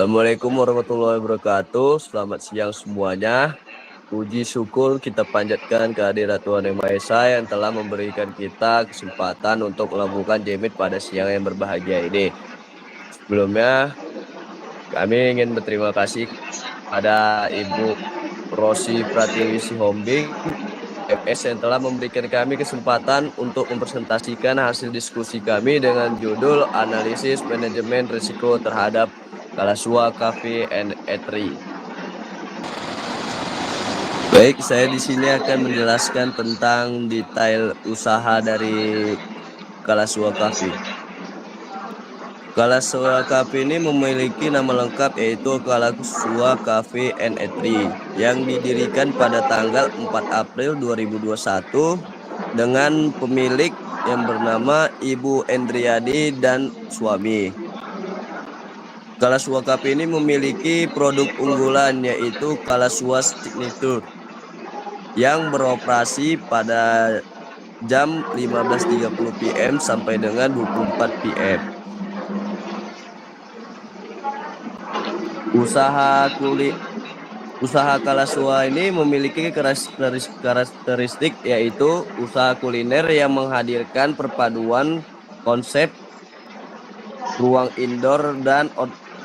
Assalamualaikum warahmatullahi wabarakatuh. Selamat siang semuanya. Puji syukur kita panjatkan kehadirat Tuhan Yang Maha Esa yang telah memberikan kita kesempatan untuk melakukan JMIT pada siang yang berbahagia ini. Sebelumnya, kami ingin berterima kasih kepada Ibu Rosi Pratiwi Sihombing, MS, yang telah memberikan kami kesempatan untuk mempresentasikan hasil diskusi kami dengan judul Analisis Manajemen Risiko Terhadap Kalasua Cafe and Eatery. Baik, saya di sini akan menjelaskan tentang detail usaha dari Kalasua Cafe. Kalasua Cafe ini memiliki nama lengkap yaitu Kalasua Cafe and Eatery yang didirikan pada tanggal 4 April 2021 dengan pemilik yang bernama Ibu Endriadi dan suami. Kalasua Cafe ini memiliki produk unggulan yaitu Kalasua Signature yang beroperasi pada jam 15.30 PM sampai dengan 24 PM. Usaha Kalasua ini memiliki karakteristik yaitu usaha kuliner yang menghadirkan perpaduan konsep ruang indoor dan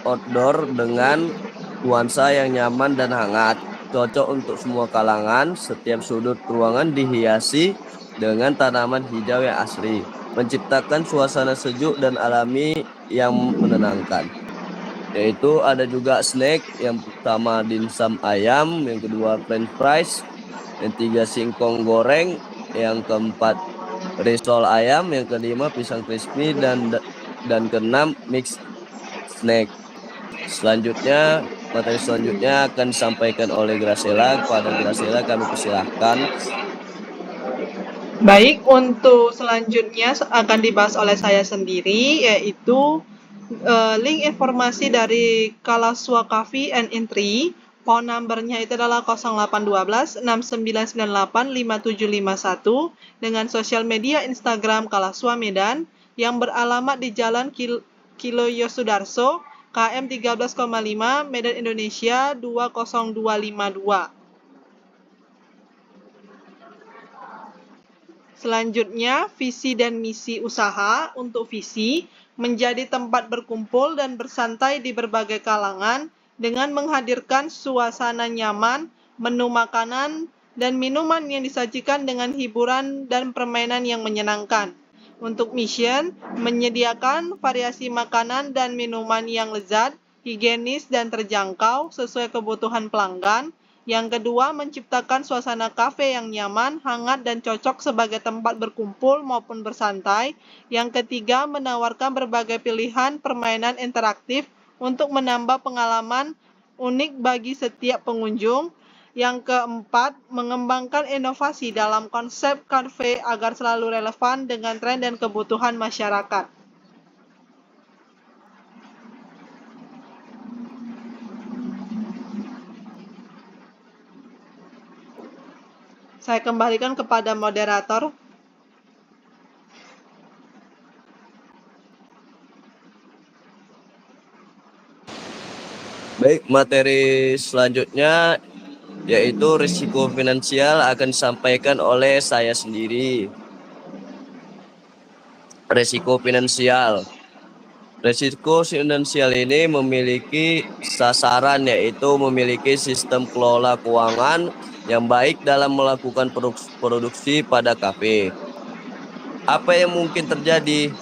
outdoor dengan nuansa yang nyaman dan hangat, cocok untuk semua kalangan. Setiap sudut ruangan dihiasi dengan tanaman hijau yang asri, menciptakan suasana sejuk dan alami yang menenangkan. Yaitu ada juga snack, yang pertama dimsum ayam, yang kedua french fries, yang tiga singkong goreng, yang keempat risol ayam, yang kelima pisang crispy, dan keenam mix snack. Selanjutnya, materi selanjutnya akan disampaikan oleh Graciela. Kepada Graciela kami persilahkan. Baik, untuk selanjutnya akan dibahas oleh saya sendiri, yaitu link informasi dari Kalasua Cafe and Eatery. Phone numbernya itu adalah 0812 6998 5751 dengan sosial media Instagram Kalasua Medan yang beralamat di Jalan Kilo Yosudarso, KM 13,5, Medan, Indonesia 20252. Selanjutnya, visi dan misi usaha. Untuk visi, menjadi tempat berkumpul dan bersantai di berbagai kalangan dengan menghadirkan suasana nyaman, menu makanan, dan minuman yang disajikan dengan hiburan dan permainan yang menyenangkan. Untuk mission, menyediakan variasi makanan dan minuman yang lezat, higienis, dan terjangkau sesuai kebutuhan pelanggan. Yang kedua, menciptakan suasana kafe yang nyaman, hangat, dan cocok sebagai tempat berkumpul maupun bersantai. Yang ketiga, menawarkan berbagai pilihan permainan interaktif untuk menambah pengalaman unik bagi setiap pengunjung. Yang keempat, mengembangkan inovasi dalam konsep kafe agar selalu relevan dengan tren dan kebutuhan masyarakat. Saya kembalikan kepada moderator. Baik, materi selanjutnya yaitu risiko finansial akan disampaikan oleh saya sendiri. Risiko finansial ini memiliki sasaran yaitu memiliki sistem kelola keuangan yang baik dalam melakukan produksi pada kafe. Apa yang mungkin terjadi?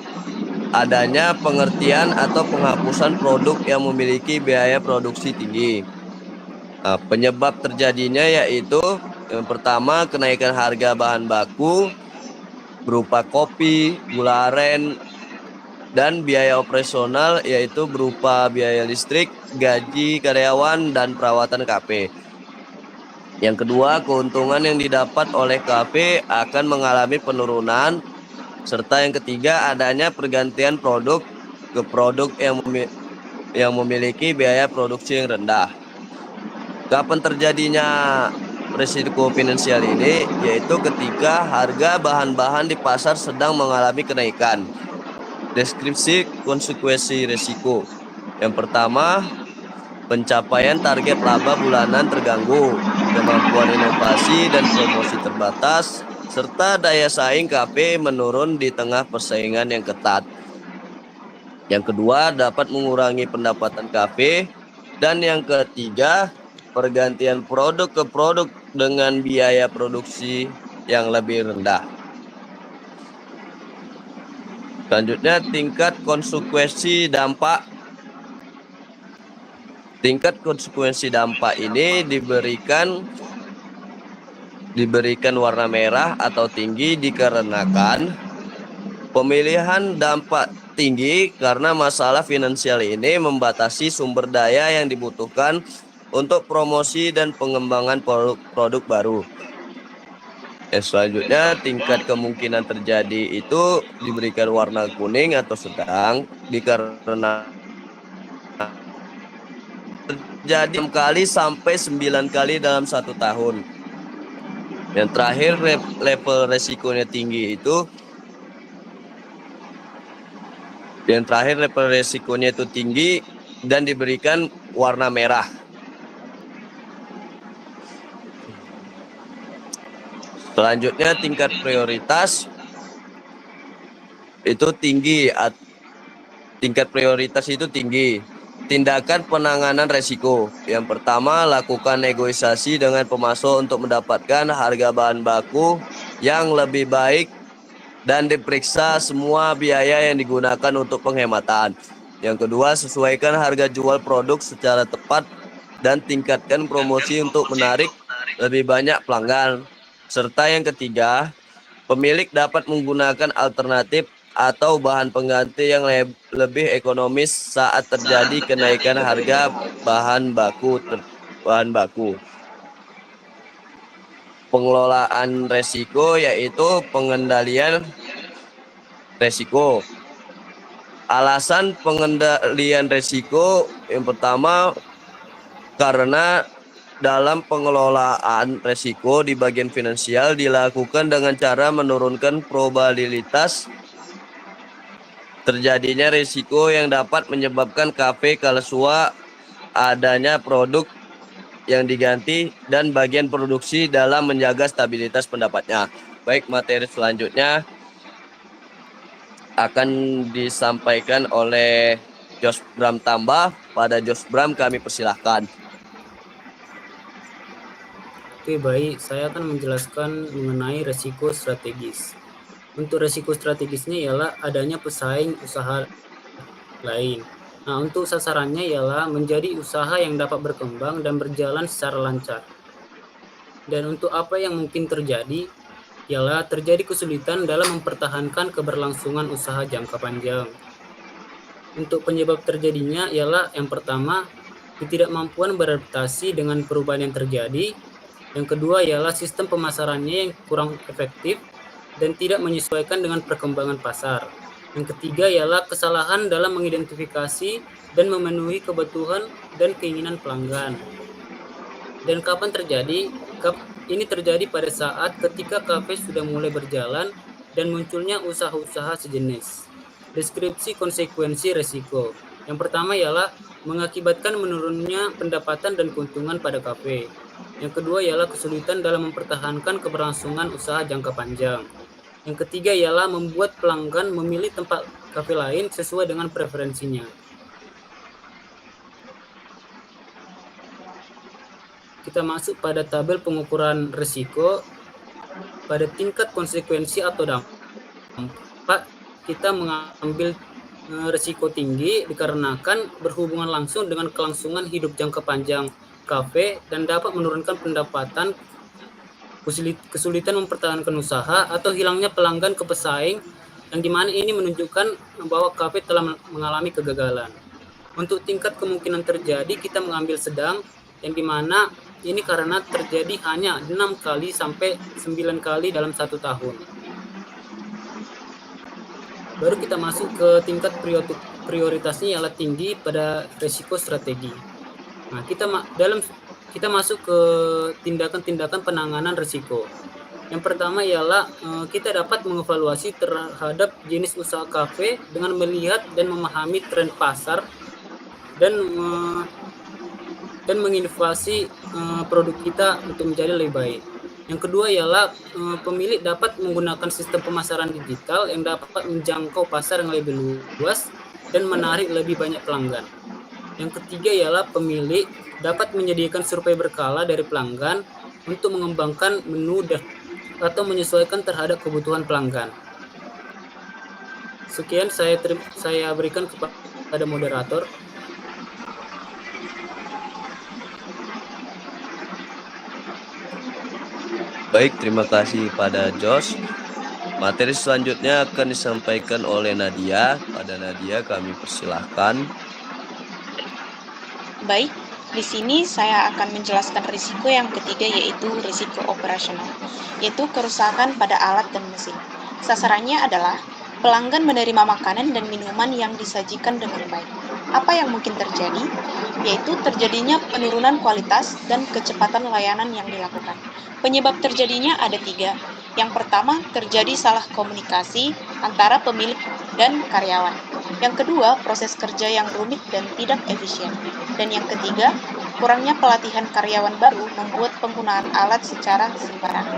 Adanya pengertian atau penghapusan produk yang memiliki biaya produksi tinggi. Nah, penyebab terjadinya yaitu yang pertama, kenaikan harga bahan baku berupa kopi, gula aren, dan biaya operasional yaitu berupa biaya listrik, gaji karyawan, dan perawatan kafe. Yang kedua, keuntungan yang didapat oleh kafe akan mengalami penurunan. Serta yang ketiga, adanya pergantian produk ke produk yang memiliki biaya produksi yang rendah. Kapan terjadinya risiko finansial ini? Yaitu ketika harga bahan-bahan di pasar sedang mengalami kenaikan. Deskripsi konsekuensi risiko. Yang pertama, pencapaian target laba bulanan terganggu, kemampuan inovasi dan promosi terbatas, serta daya saing kafe menurun di tengah persaingan yang ketat. Yang kedua, dapat mengurangi pendapatan kafe. Dan yang ketiga, pergantian produk ke produk dengan biaya produksi yang lebih rendah. Selanjutnya, tingkat konsekuensi dampak. Tingkat konsekuensi dampak ini diberikan warna merah atau tinggi dikarenakan pemilihan dampak tinggi karena masalah finansial ini membatasi sumber daya yang dibutuhkan untuk promosi dan pengembangan produk baru. Selanjutnya, tingkat kemungkinan terjadi itu diberikan warna kuning atau sedang dikarenakan terjadi 6 kali sampai 9 kali dalam 1 tahun. Yang terakhir, level resikonya tinggi itu tinggi dan diberikan warna merah. Selanjutnya, tingkat prioritas itu tinggi. Tingkat prioritas itu tinggi. Tindakan penanganan resiko. Yang pertama, lakukan negosiasi dengan pemasok untuk mendapatkan harga bahan baku yang lebih baik dan diperiksa semua biaya yang digunakan untuk penghematan. Yang kedua, sesuaikan harga jual produk secara tepat dan tingkatkan promosi untuk menarik lebih banyak pelanggan. Serta yang ketiga, pemilik dapat menggunakan alternatif atau bahan pengganti yang lebih ekonomis saat terjadi kenaikan harga bahan baku. Pengelolaan resiko yaitu pengendalian resiko. Alasan pengendalian resiko yang pertama, karena dalam pengelolaan resiko di bagian finansial dilakukan dengan cara menurunkan probabilitas terjadinya risiko yang dapat menyebabkan kafe kalsua, adanya produk yang diganti, dan bagian produksi dalam menjaga stabilitas pendapatnya. Baik, materi selanjutnya akan disampaikan oleh Jos Bram Tambah. Pada Jos Bram kami persilahkan. Oke, baik. Saya akan menjelaskan mengenai resiko strategis. Untuk resiko strategisnya ialah adanya pesaing usaha lain. Nah, untuk sasarannya ialah menjadi usaha yang dapat berkembang dan berjalan secara lancar. Dan untuk apa yang mungkin terjadi, ialah terjadi kesulitan dalam mempertahankan keberlangsungan usaha jangka panjang. Untuk penyebab terjadinya ialah yang pertama, ketidakmampuan beradaptasi dengan perubahan yang terjadi. Yang kedua ialah sistem pemasarannya yang kurang efektif dan tidak menyesuaikan dengan perkembangan pasar. Yang ketiga ialah kesalahan dalam mengidentifikasi dan memenuhi kebutuhan dan keinginan pelanggan. Dan kapan terjadi? Ini terjadi pada saat ketika kafe sudah mulai berjalan dan munculnya usaha-usaha sejenis. Deskripsi konsekuensi resiko. Yang pertama ialah mengakibatkan menurunnya pendapatan dan keuntungan pada kafe. Yang kedua ialah kesulitan dalam mempertahankan keberlangsungan usaha jangka panjang. Yang ketiga ialah membuat pelanggan memilih tempat kafe lain sesuai dengan preferensinya. Kita masuk pada tabel pengukuran risiko. Pada tingkat konsekuensi atau dampak, kita mengambil risiko tinggi dikarenakan berhubungan langsung dengan kelangsungan hidup jangka panjang kafe dan dapat menurunkan pendapatan, kesulitan mempertahankan usaha, atau hilangnya pelanggan ke pesaing, yang dimana ini menunjukkan bahwa kafe telah mengalami kegagalan. Untuk tingkat kemungkinan terjadi, kita mengambil sedang, yang dimana ini karena terjadi hanya 6 kali sampai 9 kali dalam 1 tahun. Baru kita masuk ke tingkat prioritasnya ialah tinggi pada risiko strategi. Nah, kita masuk ke tindakan-tindakan penanganan risiko. Yang pertama ialah kita dapat mengevaluasi terhadap jenis usaha kafe dengan melihat dan memahami tren pasar dan dan menginovasi produk kita untuk menjadi lebih baik. Yang kedua ialah pemilik dapat menggunakan sistem pemasaran digital yang dapat menjangkau pasar yang lebih luas dan menarik lebih banyak pelanggan. Yang ketiga ialah pemilik dapat menyediakan survei berkala dari pelanggan untuk mengembangkan menu atau menyesuaikan terhadap kebutuhan pelanggan. Sekian saya berikan kepada moderator. Baik, terima kasih pada Josh. Materi selanjutnya akan disampaikan oleh Nadia. Pada Nadia kami persilahkan. Baik, di sini saya akan menjelaskan risiko yang ketiga, yaitu risiko operasional, yaitu kerusakan pada alat dan mesin. Sasarannya adalah pelanggan menerima makanan dan minuman yang disajikan dengan baik. Apa yang mungkin terjadi? Yaitu terjadinya penurunan kualitas dan kecepatan layanan yang dilakukan. Penyebab terjadinya ada 3. Yang pertama, terjadi salah komunikasi antara pemilik dan karyawan. Yang kedua, proses kerja yang rumit dan tidak efisien. Dan yang ketiga, kurangnya pelatihan karyawan baru membuat penggunaan alat secara sembarangan.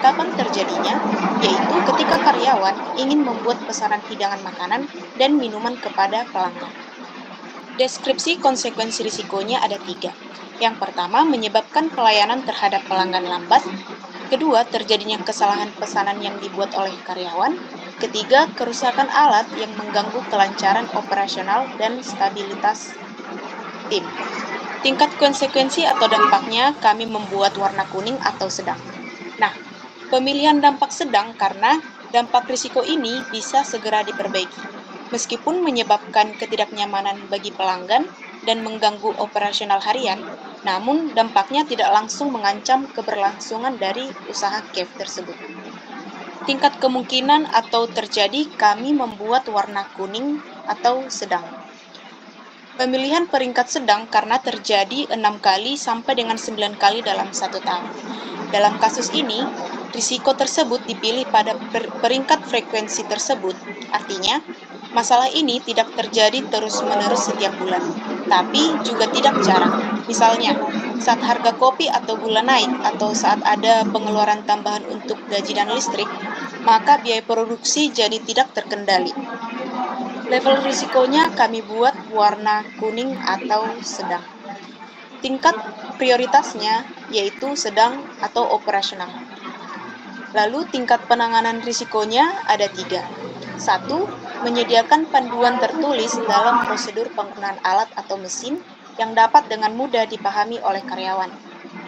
Kapan terjadinya? Yaitu ketika karyawan ingin membuat pesanan hidangan makanan dan minuman kepada pelanggan. Deskripsi konsekuensi risikonya ada 3. Yang pertama, menyebabkan pelayanan terhadap pelanggan lambat. Kedua, terjadinya kesalahan pesanan yang dibuat oleh karyawan. Ketiga, kerusakan alat yang mengganggu kelancaran operasional dan stabilitas tim. Tingkat konsekuensi atau dampaknya kami membuat warna kuning atau sedang. Nah, pemilihan dampak sedang karena dampak risiko ini bisa segera diperbaiki. Meskipun menyebabkan ketidaknyamanan bagi pelanggan dan mengganggu operasional harian, namun dampaknya tidak langsung mengancam keberlangsungan dari usaha cafe tersebut. Tingkat kemungkinan atau terjadi kami membuat warna kuning atau sedang. Pemilihan peringkat sedang karena terjadi 6 kali sampai dengan 9 kali dalam 1 tahun. Dalam kasus ini, risiko tersebut dipilih pada peringkat frekuensi tersebut. Artinya, masalah ini tidak terjadi terus-menerus setiap bulan, tapi juga tidak jarang. Misalnya, saat harga kopi atau gula naik atau saat ada pengeluaran tambahan untuk gaji dan listrik, maka biaya produksi jadi tidak terkendali. Level risikonya kami buat warna kuning atau sedang. Tingkat prioritasnya yaitu sedang atau operasional. Lalu tingkat penanganan risikonya ada 3. 1. Menyediakan panduan tertulis dalam prosedur penggunaan alat atau mesin yang dapat dengan mudah dipahami oleh karyawan.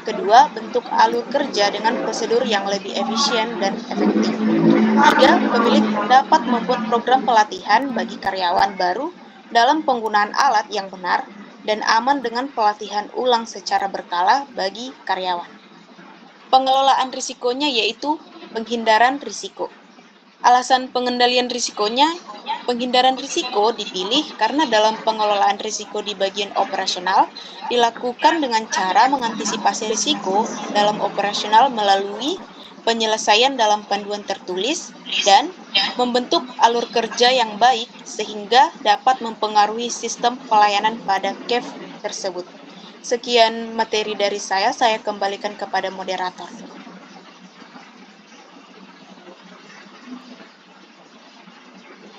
Kedua, bentuk alur kerja dengan prosedur yang lebih efisien dan efektif. 3. Pemilik dapat membuat program pelatihan bagi karyawan baru dalam penggunaan alat yang benar dan aman dengan pelatihan ulang secara berkala bagi karyawan. Pengelolaan risikonya yaitu penghindaran risiko. Alasan pengendalian risikonya, penghindaran risiko dipilih karena dalam pengelolaan risiko di bagian operasional dilakukan dengan cara mengantisipasi risiko dalam operasional melalui penyelesaian dalam panduan tertulis dan membentuk alur kerja yang baik sehingga dapat mempengaruhi sistem pelayanan pada cafe tersebut. Sekian materi dari saya kembalikan kepada moderator.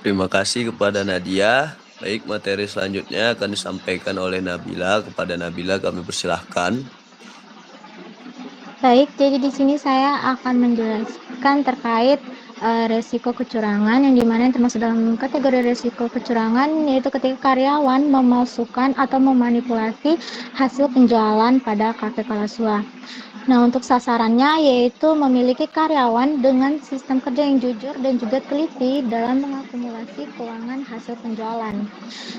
Terima kasih kepada Nadia. Baik, materi selanjutnya akan disampaikan oleh Nabila. Kepada Nabila kami persilahkan. Baik, jadi di sini saya akan menjelaskan terkait resiko kecurangan yang dimana termasuk dalam kategori resiko kecurangan yaitu ketika karyawan memalsukan atau memanipulasi hasil penjualan pada kafe Kalasua. Nah, untuk sasarannya yaitu memiliki karyawan dengan sistem kerja yang jujur dan juga teliti dalam mengakumulasi keuangan hasil penjualan.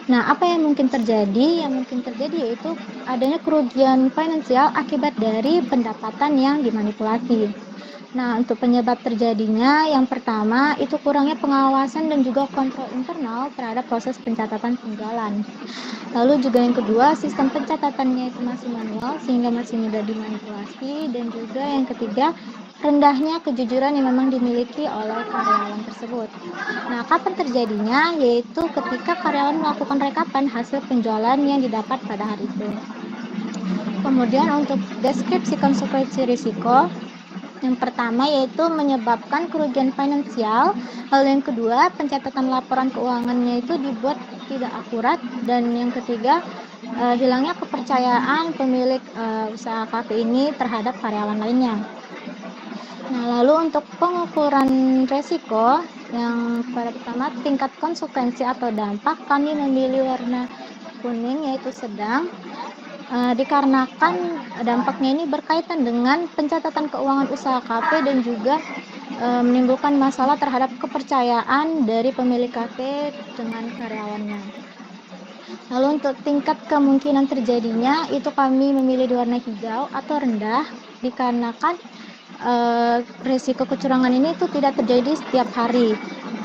Nah, apa yang mungkin terjadi? Yang mungkin terjadi yaitu adanya kerugian finansial akibat dari pendapatan yang dimanipulasi. Nah, untuk penyebab terjadinya, yang pertama itu kurangnya pengawasan dan juga kontrol internal terhadap proses pencatatan penjualan. Lalu juga yang kedua, sistem pencatatannya itu masih manual sehingga masih mudah dimanipulasi. Dan juga yang ketiga, rendahnya kejujuran yang memang dimiliki oleh karyawan tersebut. Nah, kapan terjadinya? Yaitu ketika karyawan melakukan rekapan hasil penjualan yang didapat pada hari itu. Kemudian untuk deskripsi konsekuensi risiko, yang pertama yaitu menyebabkan kerugian finansial, lalu yang kedua pencatatan laporan keuangannya itu dibuat tidak akurat, dan yang ketiga hilangnya kepercayaan pemilik usaha kafe ini terhadap karyawan lainnya. Nah, lalu untuk pengukuran resiko, yang pertama tingkat konsekuensi atau dampak, kami memilih warna kuning yaitu sedang, dikarenakan dampaknya ini berkaitan dengan pencatatan keuangan usaha kafe dan juga menimbulkan masalah terhadap kepercayaan dari pemilik kafe dengan karyawannya. Lalu untuk tingkat kemungkinan terjadinya itu kami memilih di warna hijau atau rendah, dikarenakan risiko kecurangan ini itu tidak terjadi setiap hari,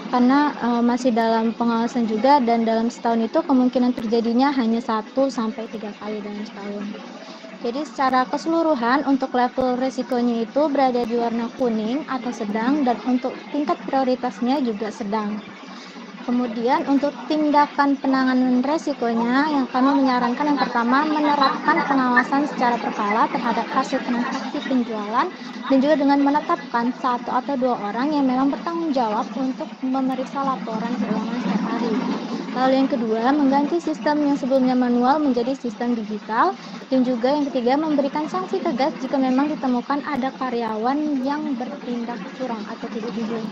karena masih dalam pengawasan juga, dan dalam setahun itu kemungkinan terjadinya hanya 1-3 kali dalam setahun. Jadi secara keseluruhan untuk level risikonya itu berada di warna kuning atau sedang, dan untuk tingkat prioritasnya juga sedang. Kemudian untuk tindakan penanganan resikonya, yang kami menyarankan yang pertama menerapkan pengawasan secara berkala terhadap hasil transaksi penjualan, dan juga dengan menetapkan 1 atau 2 orang yang memang bertanggung jawab untuk memeriksa laporan keuangan setiap hari. Lalu yang kedua, mengganti sistem yang sebelumnya manual menjadi sistem digital, dan juga yang ketiga memberikan sanksi tegas jika memang ditemukan ada karyawan yang bertindak curang atau tidak jujur.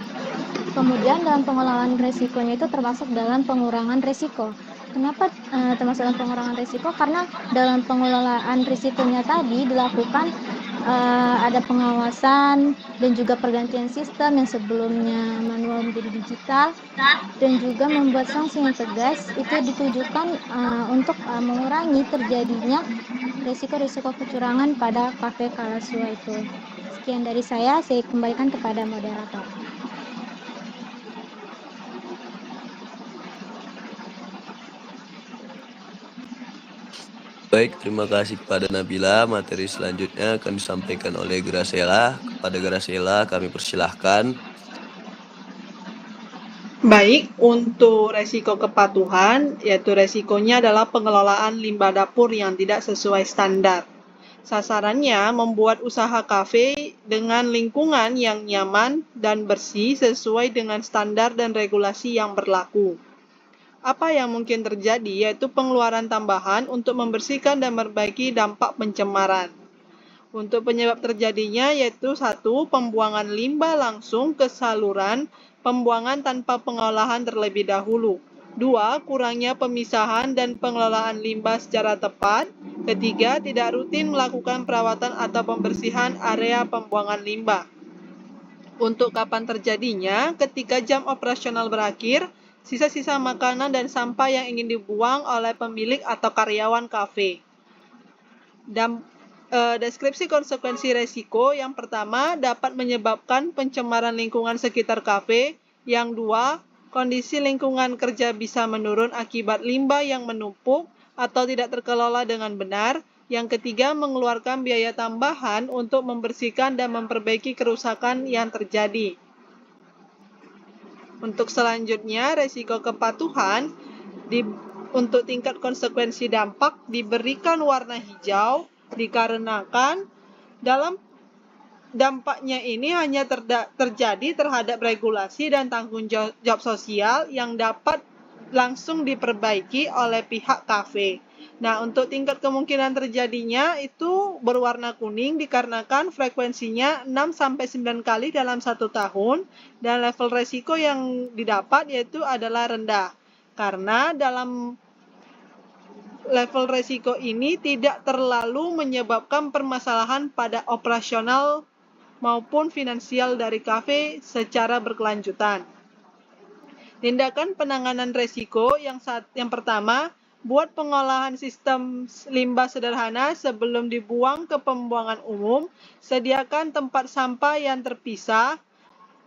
Kemudian dalam pengelolaan resikonya itu termasuk dalam pengurangan resiko. Kenapa termasuk dalam pengurangan resiko? Karena dalam pengelolaan risikonya tadi dilakukan ada pengawasan dan juga pergantian sistem yang sebelumnya manual menjadi digital, dan juga membuat sanksi yang tegas itu ditujukan untuk mengurangi terjadinya risiko-risiko kecurangan pada kafe Kalasua itu. Sekian dari saya kembalikan kepada moderator. Baik, terima kasih kepada Nabila. Materi selanjutnya akan disampaikan oleh Graciela. Kepada Graciela kami persilahkan. Baik, untuk resiko kepatuhan, yaitu resikonya adalah pengelolaan limbah dapur yang tidak sesuai standar. Sasarannya membuat usaha kafe dengan lingkungan yang nyaman dan bersih sesuai dengan standar dan regulasi yang berlaku. Apa yang mungkin terjadi yaitu pengeluaran tambahan untuk membersihkan dan memperbaiki dampak pencemaran. Untuk penyebab terjadinya yaitu 1. Pembuangan limbah langsung ke saluran pembuangan tanpa pengolahan terlebih dahulu. 2. Kurangnya pemisahan dan pengelolaan limbah secara tepat. 3. Tidak rutin melakukan perawatan atau pembersihan area pembuangan limbah. Untuk kapan terjadinya? Ketika jam operasional berakhir, sisa-sisa makanan dan sampah yang ingin dibuang oleh pemilik atau karyawan kafe. Deskripsi konsekuensi resiko, yang pertama dapat menyebabkan pencemaran lingkungan sekitar kafe. Yang 2, kondisi lingkungan kerja bisa menurun akibat limbah yang menumpuk atau tidak terkelola dengan benar. Yang ketiga, mengeluarkan biaya tambahan untuk membersihkan dan memperbaiki kerusakan yang terjadi. Untuk selanjutnya, resiko kepatuhan untuk tingkat konsekuensi dampak diberikan warna hijau, dikarenakan dalam dampaknya ini hanya terjadi terhadap regulasi dan tanggung jawab sosial yang dapat langsung diperbaiki oleh pihak kafe. Nah, untuk tingkat kemungkinan terjadinya itu berwarna kuning dikarenakan frekuensinya 6-9 kali dalam 1 tahun, dan level resiko yang didapat yaitu adalah rendah. Karena dalam level resiko ini tidak terlalu menyebabkan permasalahan pada operasional maupun finansial dari kafe secara berkelanjutan. Tindakan penanganan resiko yang pertama, buat pengolahan sistem limbah sederhana sebelum dibuang ke pembuangan umum. Sediakan tempat sampah yang terpisah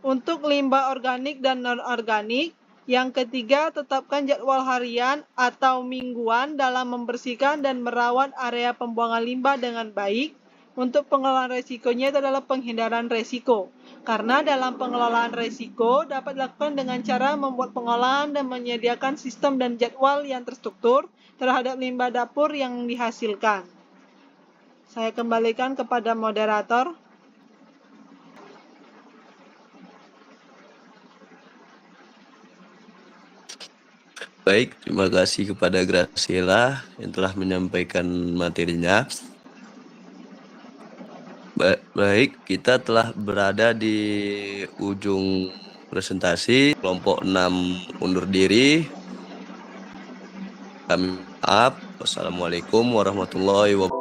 untuk limbah organik dan non-organik. Yang ketiga, tetapkan jadwal harian atau mingguan dalam membersihkan dan merawat area pembuangan limbah dengan baik. Untuk pengelolaan resikonya itu adalah penghindaran resiko. Karena dalam pengelolaan resiko dapat dilakukan dengan cara membuat pengolahan dan menyediakan sistem dan jadwal yang terstruktur terhadap limbah dapur yang dihasilkan. Saya kembalikan kepada moderator. Baik, terima kasih kepada Graciela yang telah menyampaikan materinya. Baik, kita telah berada di ujung presentasi. Kelompok 6 undur diri. Kami maaf. Wassalamualaikum warahmatullahi wabarakatuh.